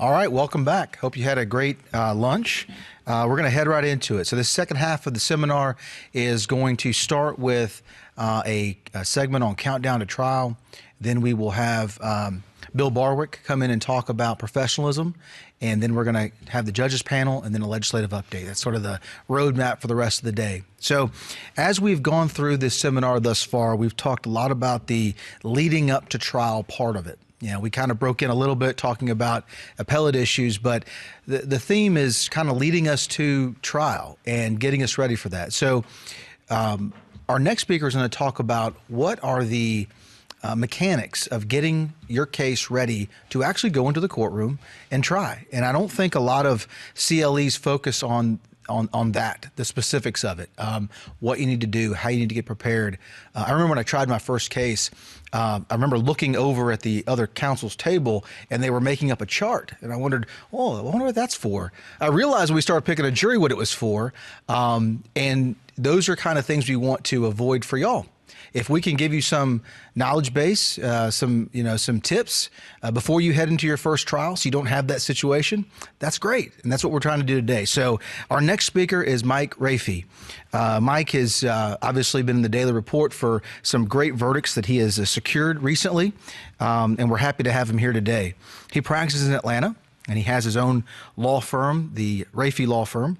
All right, welcome back. Hope you had a great lunch. We're going to head right into it. So the second half of the seminar is going to start with a segment on countdown to trial. Then we will have Bill Barwick come in and talk about professionalism. And then we're going to have the judges panel and then a legislative update. That's sort of the roadmap for the rest of the day. So as we've gone through this seminar thus far, we've talked a lot about the leading up to trial part of it. You know, we kind of broke in a little bit talking about appellate issues, but the theme is kind of leading us to trial and getting us ready for that. So our next speaker is going to talk about what are the mechanics of getting your case ready to actually go into the courtroom and try. And I don't think a lot of CLEs focus on that, the specifics of it, what you need to do, how you need to get prepared. I remember when I tried my first case, I remember looking over at the other counsel's table and they were making up a chart. And I wondered, oh, I wonder what that's for. I realized when we started picking a jury what it was for. And those are kind of things we want to avoid for y'all. If we can give you some knowledge base, some tips before you head into your first trial so you don't have that situation, that's great. And that's what we're trying to do today. So our next speaker is Mike Rafi. Mike has obviously been in the Daily Report for some great verdicts that he has secured recently, and we're happy to have him here today. He practices in Atlanta, and he has his own law firm, the Rafi Law Firm.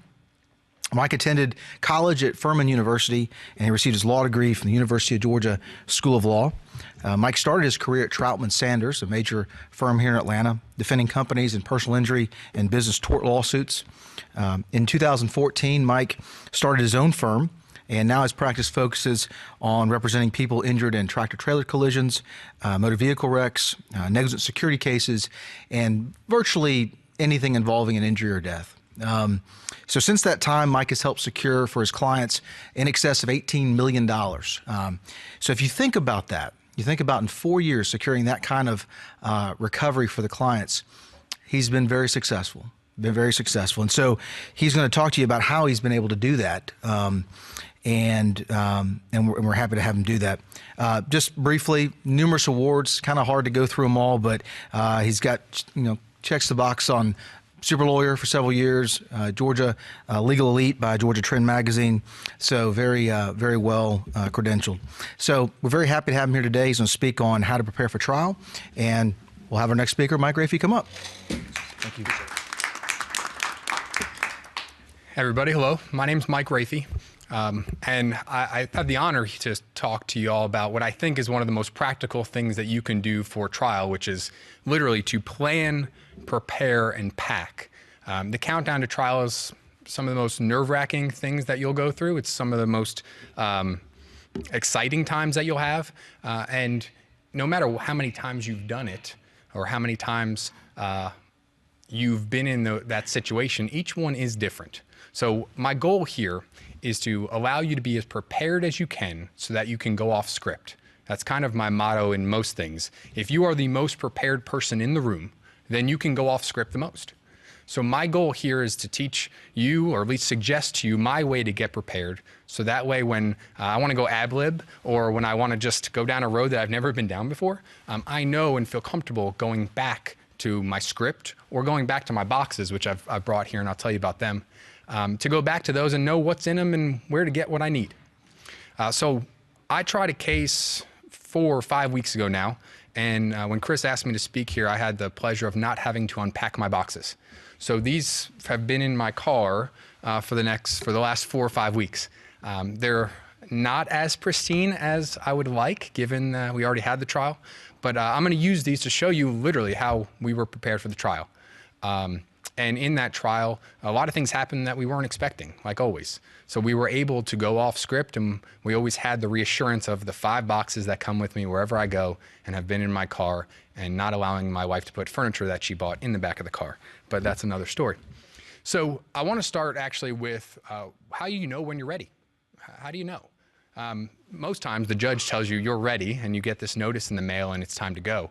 Mike attended college at Furman University, and he received his law degree from the University of Georgia School of Law. Mike started his career at Troutman Sanders, a major firm here in Atlanta, defending companies in personal injury and business tort lawsuits. In 2014, Mike started his own firm, and now his practice focuses on representing people injured in tractor-trailer collisions, motor vehicle wrecks, negligent security cases, and virtually anything involving an injury or death. So since that time, Mike has helped secure for his clients in excess of $18 million. So if you think about that, you think about in 4 years securing that kind of recovery for the clients, he's been very successful, And so he's going to talk to you about how he's been able to do that. And we're happy to have him do that. Just briefly, numerous awards, kind of hard to go through them all, but he's got, checks the box on super lawyer for several years, Georgia Legal Elite by Georgia Trend Magazine. So very well credentialed. So we're very happy to have him here today. He's going to speak on how to prepare for trial. And we'll have our next speaker, Mike Rafi, come up. Thank you. Hey everybody, hello. My name's Mike Rafi. And I have the honor to talk to you all about what I think is one of the most practical things that you can do for trial, which is literally to plan, prepare, and pack. The countdown to trial is some of the most nerve-wracking things that you'll go through. It's some of the most exciting times that you'll have. And no matter how many times you've done it or how many times you've been in that situation, each one is different. So my goal here is to allow you to be as prepared as you can so that you can go off script. That's kind of my motto in most things. If you are the most prepared person in the room, then you can go off script the most. So my goal here is to teach you, or at least suggest to you, my way to get prepared. So that way when I want to go ad lib, or when I want to just go down a road that I've never been down before, I know and feel comfortable going back to my script or going back to my boxes, which I've brought here, and I'll tell you about them. To go back to those and know what's in them and where to get what I need. So I tried a case 4 or 5 weeks ago now, and when Chris asked me to speak here, I had the pleasure of not having to unpack my boxes. So these have been in my car for the last 4 or 5 weeks. They're not as pristine as I would like, given we already had the trial, but I'm going to use these to show you literally how we were prepared for the trial. And in that trial, a lot of things happened that we weren't expecting, like always. So we were able to go off script, and we always had the reassurance of the 5 boxes that come with me wherever I go and have been in my car, and not allowing my wife to put furniture that she bought in the back of the car. But that's another story. So I want to start actually with how you know when you're ready. How do you know? Most times the judge tells you you're ready, and you get this notice in the mail and it's time to go.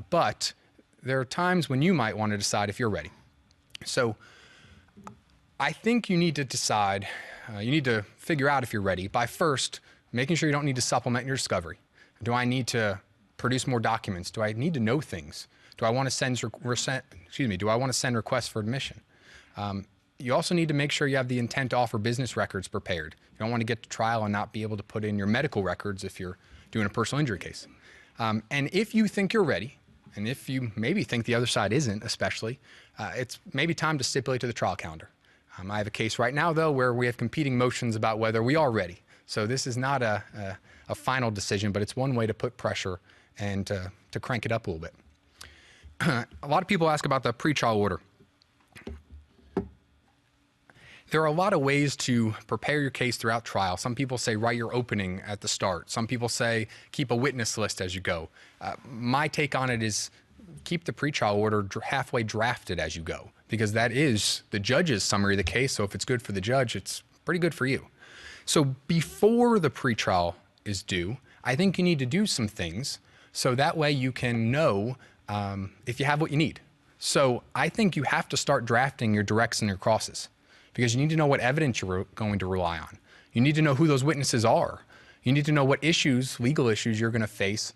But there are times when you might want to decide if you're ready. So I think you need to decide, you need to figure out if you're ready by first making sure you don't need to supplement your discovery. Do I need to produce more documents? Do I need to know things? Do I want to send do I want to send requests for admission? You also need to make sure you have the intent to offer business records prepared. You don't want to get to trial and not be able to put in your medical records if you're doing a personal injury case. And if you think you're ready, and if you maybe think the other side isn't especially, it's maybe time to stipulate to the trial calendar. I have a case right now, though, where we have competing motions about whether we are ready. So this is not a final decision, but it's one way to put pressure and to crank it up a little bit. A lot of people ask about the pretrial order. There are a lot of ways to prepare your case throughout trial. Some people say write your opening at the start. Some people say keep a witness list as you go. My take on it is keep the pretrial order halfway drafted as you go, because that is the judge's summary of the case. So if it's good for the judge, it's pretty good for you. So before the pretrial is due, I think you need to do some things so that way you can know if you have what you need. So I think you have to start drafting your directs and your crosses, because you need to know what evidence you're going to rely on. You need to know who those witnesses are. You need to know what issues, legal issues, you're going to face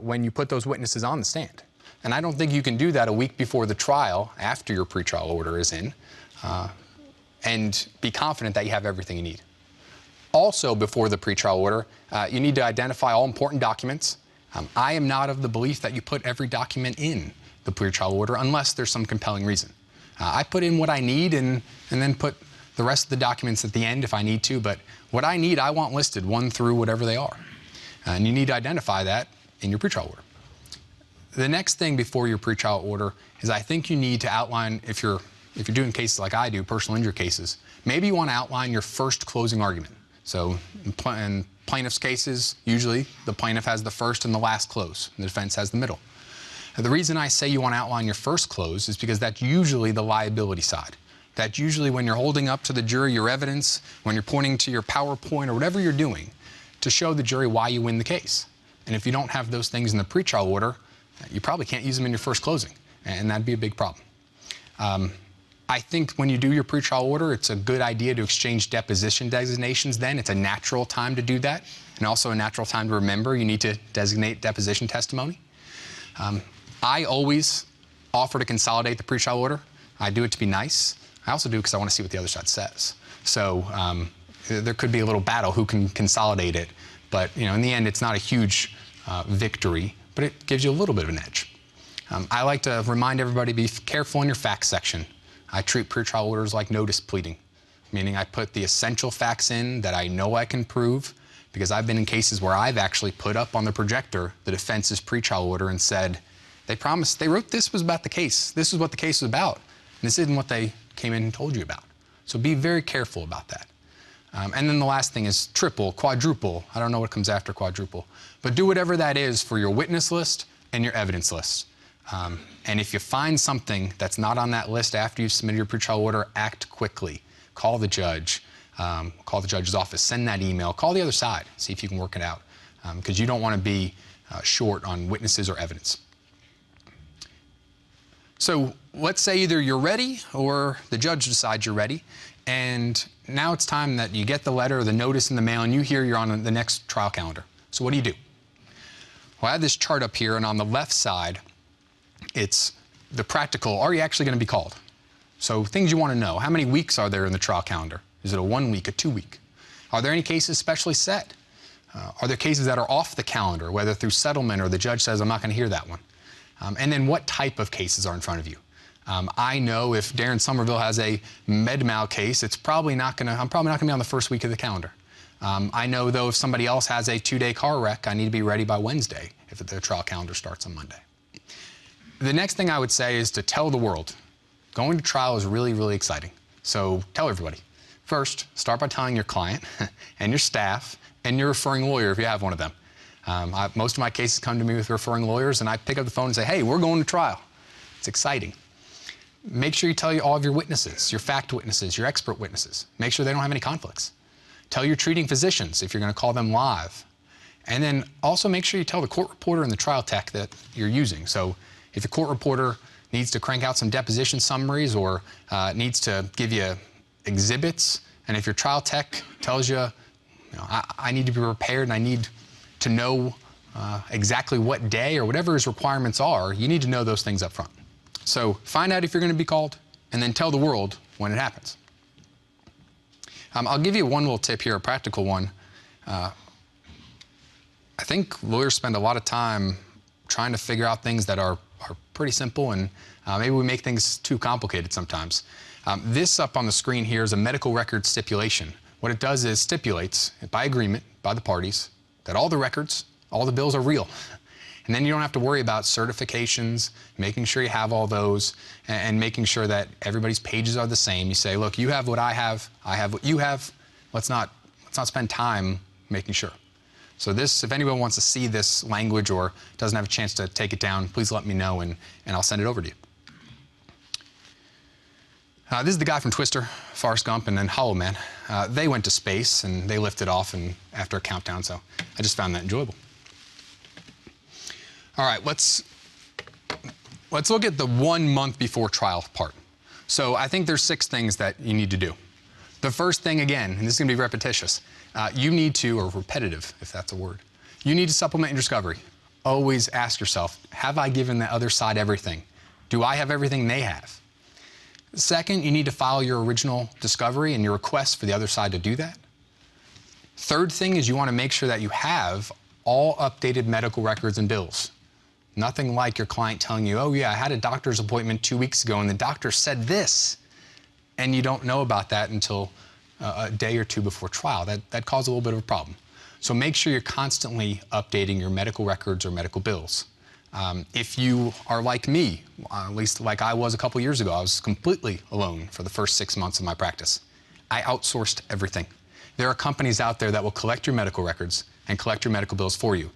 when you put those witnesses on the stand. And I don't think you can do that a week before the trial, after your pretrial order is in, and be confident that you have everything you need. Also, before the pretrial order, you need to identify all important documents. I am not of the belief that you put every document in the pretrial order unless there's some compelling reason. I put in what I need and then put the rest of the documents at the end if I need to, but what I need, I want listed 1 through whatever they are. And you need to identify that in your pretrial order. The next thing before your pretrial order is I think you need to outline, if you're doing cases like I do, personal injury cases, maybe you want to outline your first closing argument. So in plaintiff's cases, usually the plaintiff has the first and the last close, and the defense has the middle. The reason I say you want to outline your first close is because that's usually the liability side. That's usually when you're holding up to the jury your evidence, when you're pointing to your PowerPoint or whatever you're doing to show the jury why you win the case. And if you don't have those things in the pretrial order, you probably can't use them in your first closing, and that'd be a big problem. I think when you do your pretrial order, it's a good idea to exchange deposition designations then. It's a natural time to do that, and also a natural time to remember you need to designate deposition testimony. I always offer to consolidate the pretrial order. I do it to be nice. I also do it because I want to see what the other side says. So there could be a little battle who can consolidate it, but in the end, it's not a huge victory, but it gives you a little bit of an edge. I like to remind everybody, be careful in your facts section. I treat pretrial orders like notice pleading, meaning I put the essential facts in that I know I can prove, because I've been in cases where I've actually put up on the projector the defense's pretrial order and said, they wrote this was about the case. This is what the case was about. And this isn't what they came in and told you about. So be very careful about that. And then the last thing is triple, quadruple. I don't know what comes after quadruple. But do whatever that is for your witness list and your evidence list. And if you find something that's not on that list after you've submitted your pretrial order, act quickly. Call the judge. Call the judge's office. Send that email. Call the other side. See if you can work it out. Because you don't want to be short on witnesses or evidence. So let's say either you're ready or the judge decides you're ready, and now it's time that you get the letter or the notice in the mail and you hear you're on the next trial calendar. So what do? Well, I have this chart up here, and on the left side, it's the practical, are you actually going to be called? So things you want to know. How many weeks are there in the trial calendar? Is it a 1 week, a 2 week? Are there any cases specially set? Are there cases that are off the calendar, whether through settlement or the judge says, I'm not going to hear that one? And then what type of cases are in front of you? I know if Darren Somerville has a med mal case, I'm probably not going to be on the first week of the calendar. I know, though, if somebody else has a 2-day car wreck, I need to be ready by Wednesday if the trial calendar starts on Monday. The next thing I would say is to tell the world. Going to trial is really, really exciting. So tell everybody. First, start by telling your client and your staff and your referring lawyer if you have one of them. Most of my cases come to me with referring lawyers, and I pick up the phone and say, hey, we're going to trial. It's exciting. Make sure you tell all of your witnesses, your fact witnesses, your expert witnesses. Make sure they don't have any conflicts. Tell your treating physicians if you're going to call them live. And then also make sure you tell the court reporter and the trial tech that you're using. So if the court reporter needs to crank out some deposition summaries or needs to give you exhibits, and if your trial tech tells you, I need to be prepared and I need to know exactly what day or whatever his requirements are, you need to know those things up front. So find out if you're going to be called, and then tell the world when it happens. I'll give you one little tip here, a practical one. I think lawyers spend a lot of time trying to figure out things that are pretty simple, and maybe we make things too complicated sometimes. This up on the screen here is a medical record stipulation. What it does is stipulates, by agreement by the parties, that all the records, all the bills are real. And then you don't have to worry about certifications, making sure you have all those, and making sure that everybody's pages are the same. You say, look, you have what I have what you have. Let's not spend time making sure. So this, if anyone wants to see this language or doesn't have a chance to take it down, please let me know, and I'll send it over to you. This is the guy from Twister, Forrest Gump, and then Hollow Man. They went to space, and they lifted off after a countdown, so I just found that enjoyable. All right, let's look at the 1 month before trial part. So I think there's 6 things that you need to do. The first thing, again, and this is going to be repetitious, you need to, or repetitive, if that's a word, you need to supplement your discovery. Always ask yourself, have I given the other side everything? Do I have everything they have? Second, you need to file your original discovery and your request for the other side to do that. Third thing is you want to make sure that you have all updated medical records and bills. Nothing like your client telling you, oh yeah, I had a doctor's appointment 2 weeks ago and the doctor said this, and you don't know about that until a day or two before trial. That caused a little bit of a problem. So make sure you're constantly updating your medical records or medical bills. If you are like me, at least like I was a couple years ago, I was completely alone for the first 6 months of my practice. I outsourced everything. There are companies out there that will collect your medical records and collect your medical bills for you.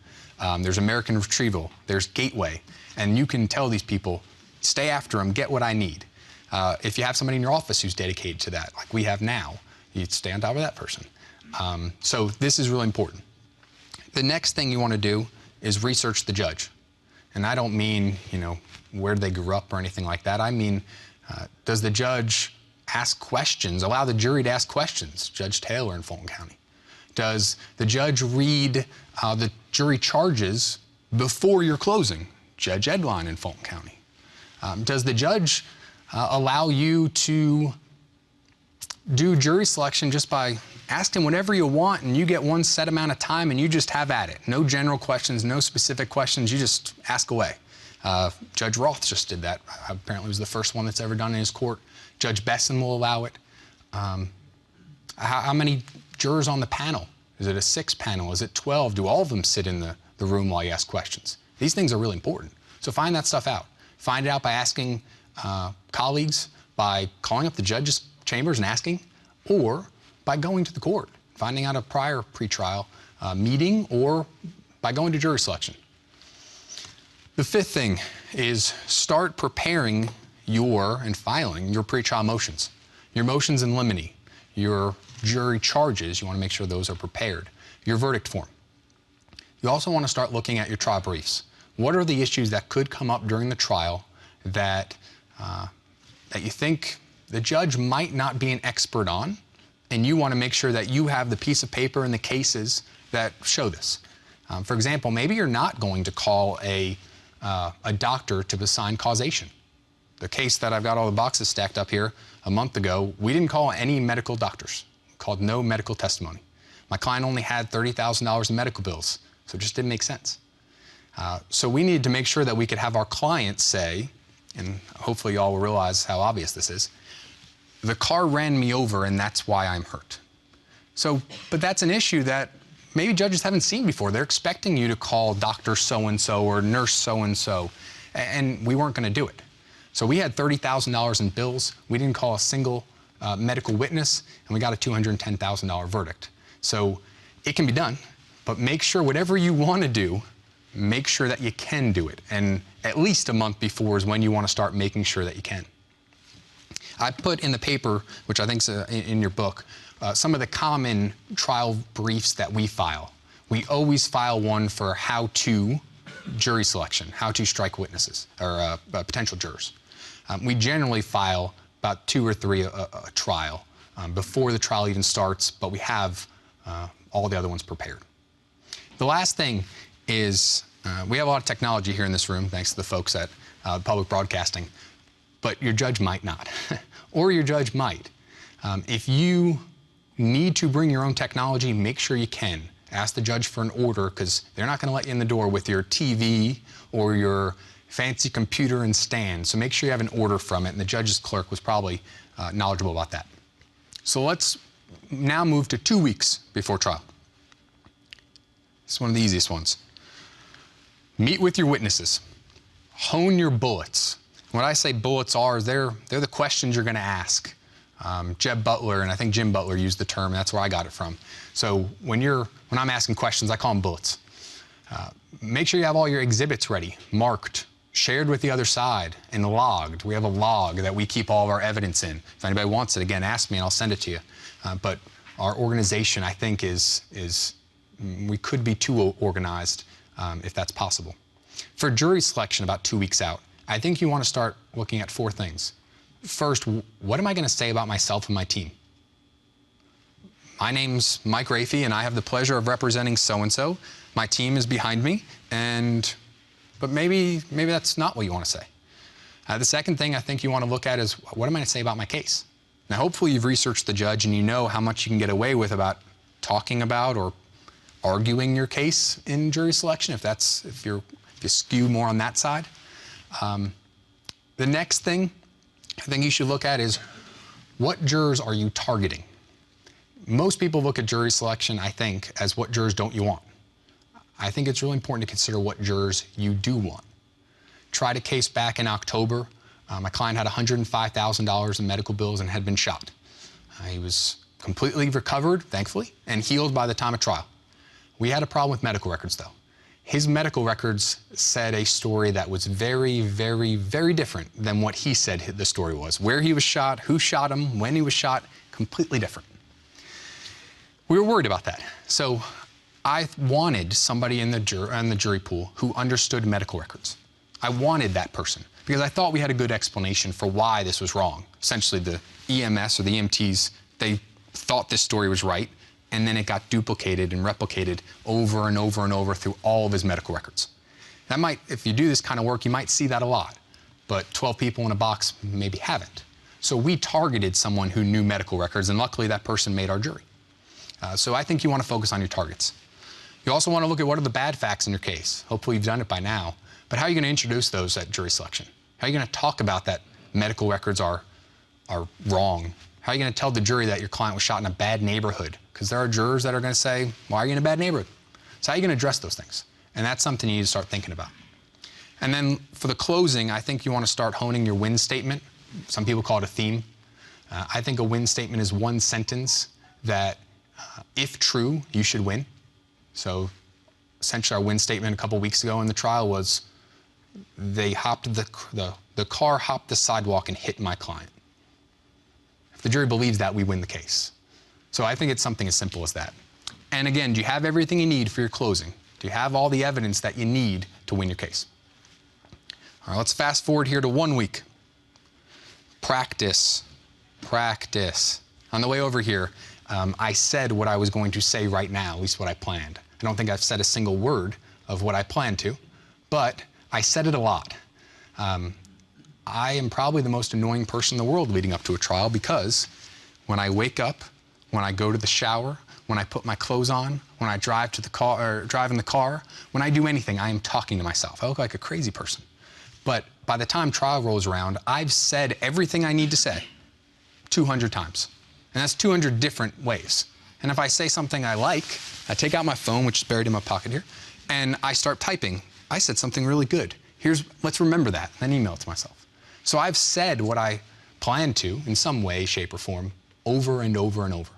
There's American Retrieval, there's Gateway, and you can tell these people, stay after them, get what I need. If you have somebody in your office who's dedicated to that, like we have now, you stay on top of that person. So this is really important. The next thing you want to do is research the judge. And I don't mean, where they grew up or anything like that. I mean, does the judge ask questions, allow the jury to ask questions? Judge Taylor in Fulton County. Does the judge read the jury charges before your closing? Judge Edline in Fulton County. Does the judge allow you to do jury selection just by asking whatever you want and you get one set amount of time and you just have at it? No general questions, no specific questions, you just ask away. Judge Roth just did that. Apparently was the first one that's ever done in his court. Judge Besson will allow it. How many jurors on the panel? Is it a 6 panel? Is it 12? Do all of them sit in the room while you ask questions? These things are really important. So find that stuff out. Find it out by asking colleagues, by calling up the judge's chambers and asking, or by going to the court, finding out a prior pretrial meeting, or by going to jury selection. The 5th thing is start preparing and filing your pretrial motions. Your motions in limine, your jury charges, you want to make sure those are prepared. Your verdict form. You also want to start looking at your trial briefs. What are the issues that could come up during the trial that you think the judge might not be an expert on, and you want to make sure that you have the piece of paper and the cases that show this. For example, maybe you're not going to call a doctor to assign causation. The case that I've got all the boxes stacked up here a month ago, we didn't call any medical doctors. We called no medical testimony. My client only had $30,000 in medical bills, so it just didn't make sense. So we needed to make sure that we could have our clients say, and hopefully you all will realize how obvious this is, the car ran me over and that's why I'm hurt. But that's an issue that maybe judges haven't seen before. They're expecting you to call doctor so-and-so or nurse so-and-so, and we weren't going to do it. So we had $30,000 in bills. We didn't call a single medical witness, and we got a $210,000 verdict. So it can be done, but make sure whatever you want to do, make sure that you can do it. And at least a month before is when you want to start making sure that you can. I put in the paper, which I think is in your book, some of the common trial briefs that we file. We always file one for how to jury selection, how to strike witnesses or potential jurors. We generally file about 2 or 3 a trial before the trial even starts, but we have all the other ones prepared. The last thing is we have a lot of technology here in this room, thanks to the folks at Public Broadcasting, but your judge might not, or your judge might. If you need to bring your own technology, make sure you can. Ask the judge for an order, because they're not going to let you in the door with your TV or your fancy computer and stand. So make sure you have an order from it, and the judge's clerk was probably knowledgeable about that. So let's now move to 2 weeks before trial. It's one of the easiest ones. Meet with your witnesses. Hone your bullets. What I say bullets are, they're the questions you're going to ask. Jeb Butler, and I think Jim Butler used the term, and that's where I got it from. So when I'm asking questions, I call them bullets. Make sure you have all your exhibits ready, marked, shared with the other side, and logged. We have a log that we keep all of our evidence in. If anybody wants it, again, ask me and I'll send it to you. But our organization, I think, we could be too organized if that's possible. For jury selection about 2 weeks out, I think you want to start looking at 4 things. First, what am I going to say about myself and my team? My name's Mike Rafi, and I have the pleasure of representing so-and-so. My team is behind me, but maybe that's not what you want to say. The second thing I think you want to look at is, what am I going to say about my case? Now, hopefully you've researched the judge and you know how much you can get away with about talking about or arguing your case in jury selection, if you skew more on that side. The next thing I think you should look at is, what jurors are you targeting? Most people look at jury selection, I think, as what jurors don't you want. I think it's really important to consider what jurors you do want. Tried a case back in October. My client had $105,000 in medical bills and had been shot. He was completely recovered, thankfully, and healed by the time of trial. We had a problem with medical records, though. His medical records said a story that was very, very, very different than what he said the story was. Where he was shot, who shot him, when he was shot, completely different. We were worried about that. So I wanted somebody in the jury pool who understood medical records. I wanted that person because I thought we had a good explanation for why this was wrong. Essentially, the EMS or the EMTs, they thought this story was right, and then it got duplicated and replicated over and over and over through all of his medical records. That might, if you do this kind of work, you might see that a lot, but 12 people in a box maybe haven't. So we targeted someone who knew medical records, and luckily that person made our jury. So I think you want to focus on your targets. You also want to look at what are the bad facts in your case. Hopefully you've done it by now, but how are you going to introduce those at jury selection? How are you going to talk about that medical records are wrong? How are you going to tell the jury that your client was shot in a bad neighborhood? Because there are jurors that are going to say, why are you in a bad neighborhood? So how are you going to address those things? And that's something you need to start thinking about. And then for the closing, I think you want to start honing your win statement. Some people call it a theme. I think a win statement is one sentence that, if true, you should win. So essentially our win statement a couple weeks ago in the trial was, the car hopped the sidewalk and hit my client. If the jury believes that, we win the case. So I think it's something as simple as that. And again, do you have everything you need for your closing? Do you have all the evidence that you need to win your case? All right, let's fast forward here to 1 week. Practice, practice. On the way over here, I said what I was going to say right now, at least what I planned. I don't think I've said a single word of what I planned to, but I said it a lot. I am probably the most annoying person in the world leading up to a trial, because when I wake up, when I go to the shower, when I put my clothes on, when I drive to the car, or drive in the car, when I do anything, I am talking to myself. I look like a crazy person. But by the time trial rolls around, I've said everything I need to say 200 times. And that's 200 different ways. And if I say something I like, I take out my phone, which is buried in my pocket here, and I start typing. I said something really good. Let's remember that, then email it to myself. So I've said what I plan to in some way, shape, or form over and over and over.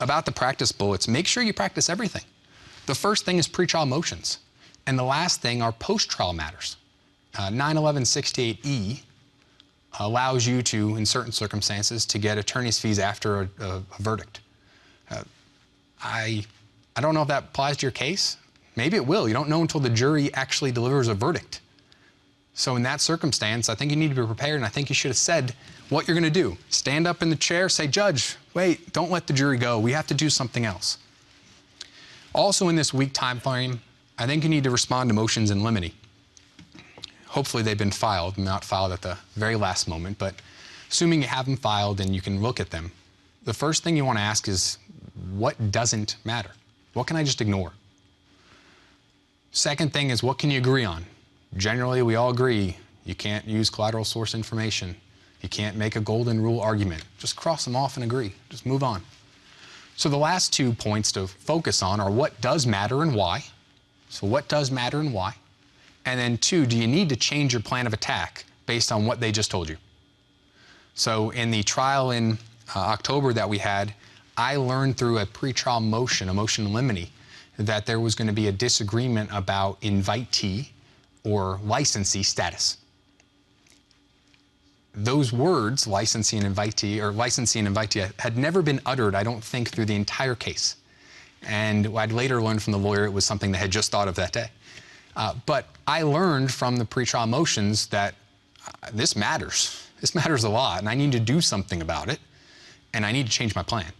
About the practice bullets, make sure you practice everything. The first thing is pretrial motions, and the last thing are post-trial matters. 91168E allows you to, in certain circumstances, to get attorney's fees after a verdict. I don't know if that applies to your case. Maybe it will. You don't know until the jury actually delivers a verdict. So in that circumstance, I think you need to be prepared, and I think you should have said what you're going to do. Stand up in the chair, say, Judge, wait, don't let the jury go. We have to do something else. Also in this week time frame, I think you need to respond to motions in limine. Hopefully they've been filed, not filed at the very last moment, but assuming you have them filed and you can look at them, the first thing you want to ask is, what doesn't matter? What can I just ignore? Second thing is, what can you agree on? Generally, we all agree you can't use collateral source information. You can't make a golden rule argument. Just cross them off and agree. Just move on. So the last 2 points to focus on are what does matter and why. So what does matter and why? And then 2, do you need to change your plan of attack based on what they just told you? So in the trial in October that we had, I learned through a pretrial motion, a motion in limine, that there was going to be a disagreement about invitee or licensee status. Those words, licensee and invitee, had never been uttered, I don't think, through the entire case. And I'd later learned from the lawyer it was something they had just thought of that day. But I learned from the pretrial motions that this matters. This matters a lot, and I need to do something about it, and I need to change my plan.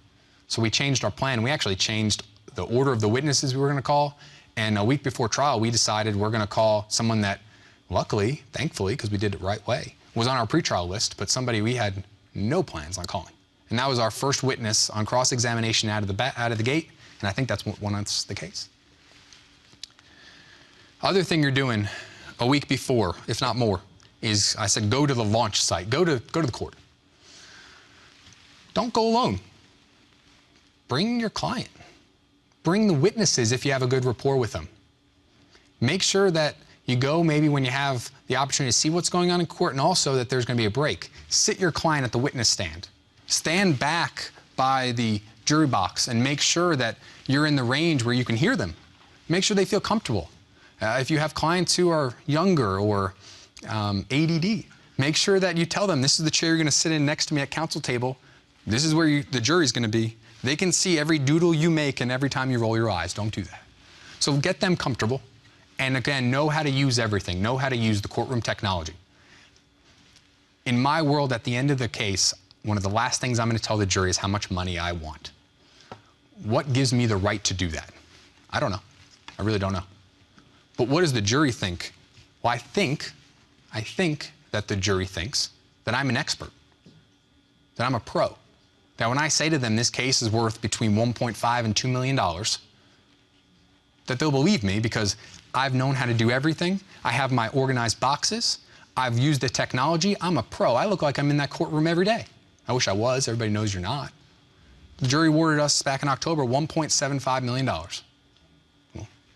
So we changed our plan. We actually changed the order of the witnesses we were going to call, and a week before trial, we decided we're going to call someone that, luckily, thankfully, because we did it the right way, was on our pretrial list, but somebody we had no plans on calling. And that was our first witness on cross-examination out of the gate, and I think that's once the case. Other thing you're doing a week before, if not more, is I said go to the launch site, go to the court. Don't go alone. Bring your client. Bring the witnesses if you have a good rapport with them. Make sure that you go maybe when you have the opportunity to see what's going on in court, and also that there's going to be a break. Sit your client at the witness stand. Stand back by the jury box and make sure that you're in the range where you can hear them. Make sure they feel comfortable. If you have clients who are younger or ADD, make sure that you tell them, this is the chair you're going to sit in next to me at counsel table. This is where the jury's going to be. They can see every doodle you make and every time you roll your eyes. Don't do that. So get them comfortable. And again, know how to use everything. Know how to use the courtroom technology. In my world, at the end of the case, one of the last things I'm going to tell the jury is how much money I want. What gives me the right to do that? I don't know. I really don't know. But what does the jury think? Well, I think that the jury thinks that I'm an expert, that I'm a pro, that when I say to them this case is worth between $1.5 and $2 million, that they'll believe me because I've known how to do everything. I have my organized boxes. I've used the technology. I'm a pro. I look like I'm in that courtroom every day. I wish I was. Everybody knows you're not. The jury awarded us back in October $1.75 million. Well,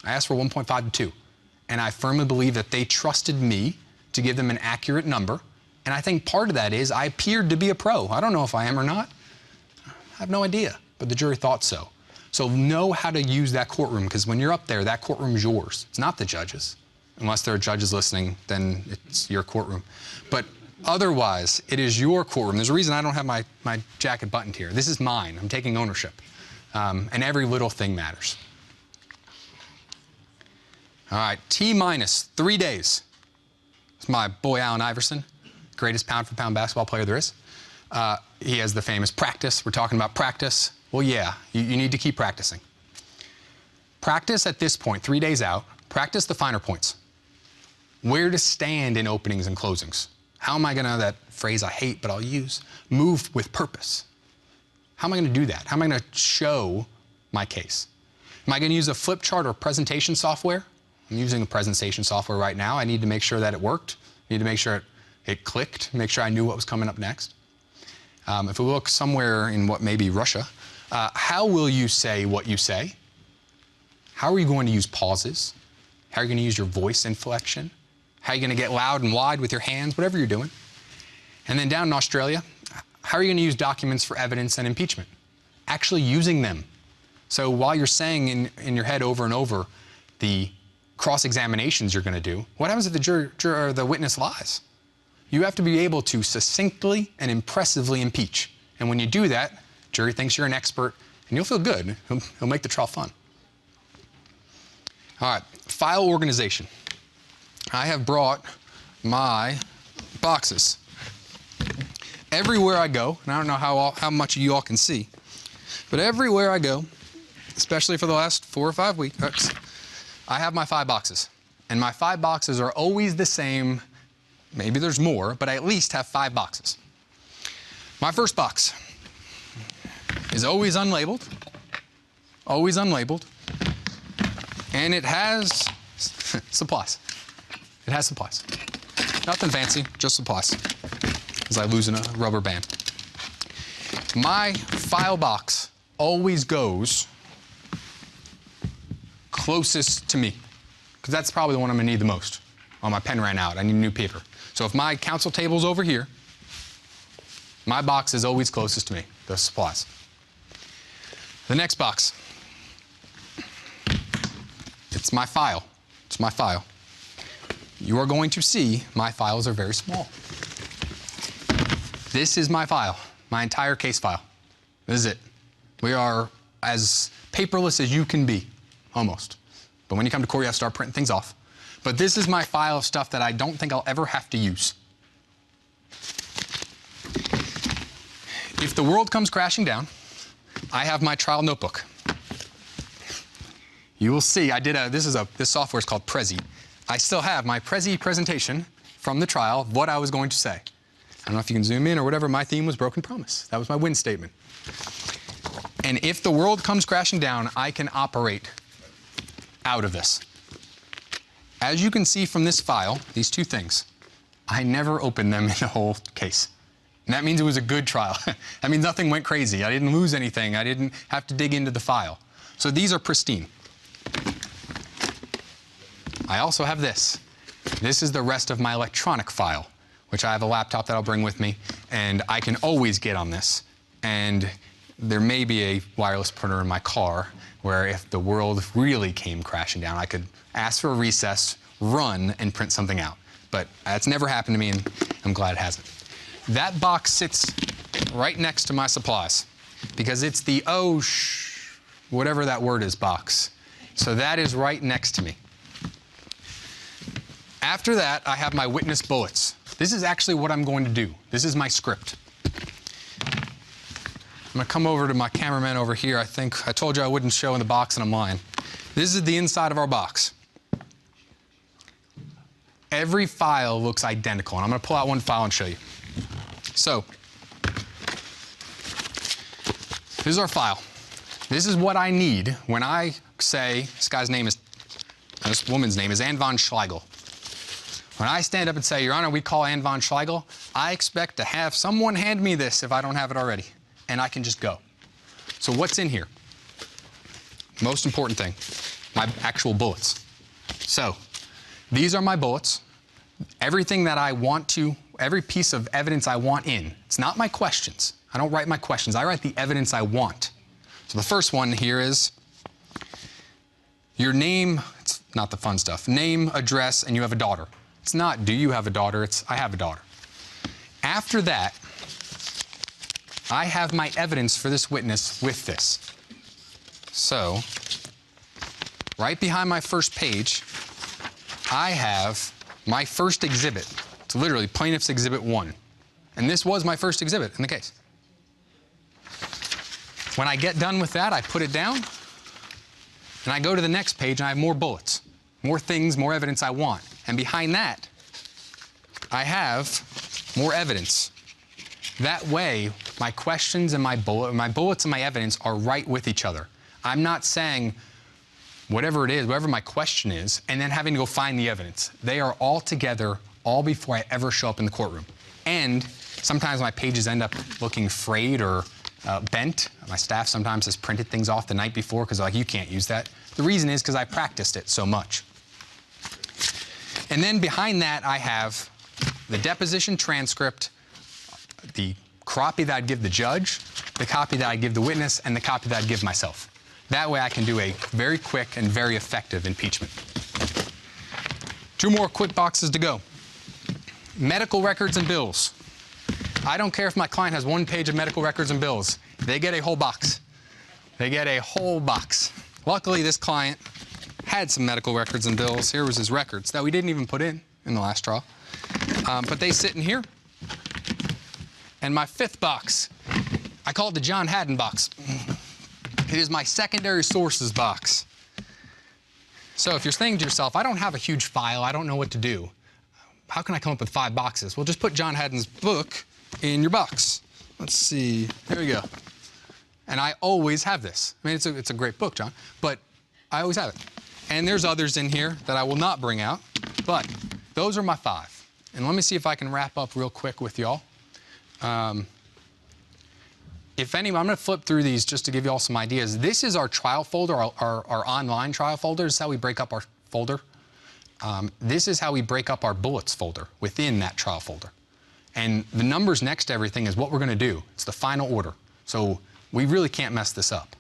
I asked for 1.5 to 2. And I firmly believe that they trusted me to give them an accurate number. And I think part of that is I appeared to be a pro. I don't know if I am or not. I have no idea, but the jury thought so. So know how to use that courtroom, because when you're up there, that courtroom is yours. It's not the judge's. Unless there are judges listening, then it's your courtroom. But otherwise, it is your courtroom. There's a reason I don't have my jacket buttoned here. This is mine. I'm taking ownership. And every little thing matters. All right, T-minus 3 days. It's my boy Allen Iverson, greatest pound-for-pound basketball player there is. He has the famous practice. We're talking about practice. Well, yeah, you need to keep practicing. Practice at this point, 3 days out, practice the finer points. Where to stand in openings and closings. How am I going to, that phrase I hate but I'll use, move with purpose? How am I going to do that? How am I going to show my case? Am I going to use a flip chart or presentation software? I'm using a presentation software right now. I need to make sure that it worked. I need to make sure it clicked, make sure I knew what was coming up next. If we look somewhere in what may be Russia, how will you say what you say? How are you going to use pauses? How are you going to use your voice inflection? How are you going to get loud and wide with your hands, whatever you're doing? And then down in Australia, how are you going to use documents for evidence and impeachment? Actually using them. So while you're saying in your head over and over the cross-examinations you're going to do, what happens if the juror or the witness lies? You have to be able to succinctly and impressively impeach. And when you do that, jury thinks you're an expert, and you'll feel good. He'll make the trial fun. All right, file organization. I have brought my boxes. Everywhere I go, and I don't know how much you all can see, but everywhere I go, especially for the last 4 or 5 weeks, I have my 5 boxes. And my 5 boxes are always the same. Maybe there's more, but I at least have 5 boxes. My first box is always unlabeled. Always unlabeled. And it has supplies. It has supplies. Nothing fancy, just supplies. As I lose in a rubber band. My file box always goes closest to me, because that's probably the one I'm gonna need the most. Oh, my pen ran out, I need new paper. So if my counsel table's over here, my box is always closest to me, the supplies. The next box, it's my file. It's my file. You are going to see my files are very small. This is my file, my entire case file. This is it. We are as paperless as you can be, almost. But when you come to court, you have to start printing things off. But this is my file of stuff that I don't think I'll ever have to use. If the world comes crashing down, I have my trial notebook. You will see, this software is called Prezi. I still have my Prezi presentation from the trial of what I was going to say. I don't know if you can zoom in or whatever. My theme was broken promise. That was my win statement. And if the world comes crashing down, I can operate out of this. As you can see from this file, these 2 things, I never opened them in the whole case. And that means it was a good trial. That means nothing went crazy. I didn't lose anything. I didn't have to dig into the file. So these are pristine. I also have this. This is the rest of my electronic file, which I have a laptop that I'll bring with me, and I can always get on this. And there may be a wireless printer in my car where if the world really came crashing down, I could ask for a recess, run, and print something out. But that's never happened to me, and I'm glad it hasn't. That box sits right next to my supplies because it's the whatever that word is box. So that is right next to me. After that, I have my witness bullets. This is actually what I'm going to do. This is my script. I'm gonna come over to my cameraman over here. I think I told you I wouldn't show in the box, and I'm lying. This is the inside of our box. Every file looks identical, and I'm gonna pull out one file and show you. So, this is our file. This is what I need when I say, this woman's name is Ann von Schlegel. When I stand up and say, Your Honor, we call Ann von Schlegel, I expect to have someone hand me this if I don't have it already, and I can just go. So what's in here? Most important thing, my actual bullets. So these are my bullets. Everything that I want to, every piece of evidence I want in. It's not my questions. I don't write my questions. I write the evidence I want. So the first one here is your name. It's not the fun stuff. Name, address, and you have a daughter. It's not, do you have a daughter? It's, I have a daughter. After that, I have my evidence for this witness with this. So, right behind my first page, I have my first exhibit. It's literally Plaintiff's Exhibit 1. And this was my first exhibit in the case. When I get done with that, I put it down, and I go to the next page, and I have more bullets, more things, more evidence I want. And behind that, I have more evidence. That way, my questions and my bullets and my evidence are right with each other. I'm not saying whatever it is, whatever my question is, and then having to go find the evidence. They are all together, all before I ever show up in the courtroom. And sometimes my pages end up looking frayed or bent. My staff sometimes has printed things off the night before because they're like, you can't use that. The reason is because I practiced it so much. And then behind that, I have the deposition transcript, the copy that I'd give the judge, the copy that I'd give the witness, and the copy that I'd give myself. That way I can do a very quick and very effective impeachment. 2 more quick boxes to go. Medical records and bills. I don't care if my client has 1 page of medical records and bills. They get a whole box. They get a whole box. Luckily, this client had some medical records and bills. Here was his records that we didn't even put in the last trial. But they sit in here. And my 5th box, I call it the John Haddon box. It is my secondary sources box. So if you're saying to yourself, I don't have a huge file, I don't know what to do, how can I come up with 5 boxes? Well, just put John Haddon's book in your box. Let's see, here we go. And I always have this. I mean, it's a great book, John, but I always have it. And there's others in here that I will not bring out, but those are my 5. And let me see if I can wrap up real quick with y'all. If any, I'm going to flip through these just to give you all some ideas. This is our trial folder, our online trial folder. This is how we break up our folder. This is how we break up our bullets folder within that trial folder. And the numbers next to everything is what we're going to do. It's the final order. So we really can't mess this up.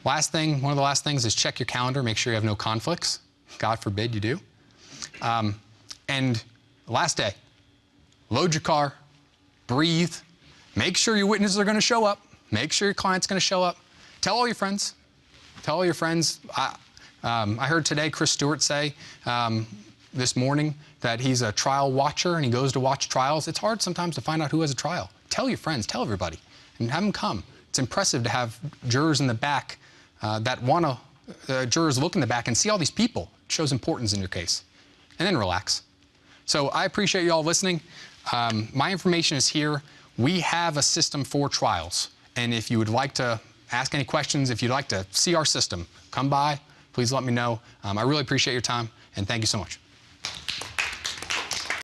Last thing, one of the last things is check your calendar. Make sure you have no conflicts. God forbid you do. And last day, load your car, breathe. Make sure your witnesses are going to show up. Make sure your client's going to show up. Tell all your friends. Tell all your friends. I heard today Chris Stewart say this morning that he's a trial watcher and he goes to watch trials. It's hard sometimes to find out who has a trial. Tell your friends. Tell everybody. And have them come. It's impressive to have jurors in the back that want to, jurors look in the back and see all these people. It shows importance in your case. And then relax. So I appreciate you all listening. My information is here. We have a system for trials. And if you would like to ask any questions, if you'd like to see our system, come by, please let me know. I really appreciate your time, and thank you so much.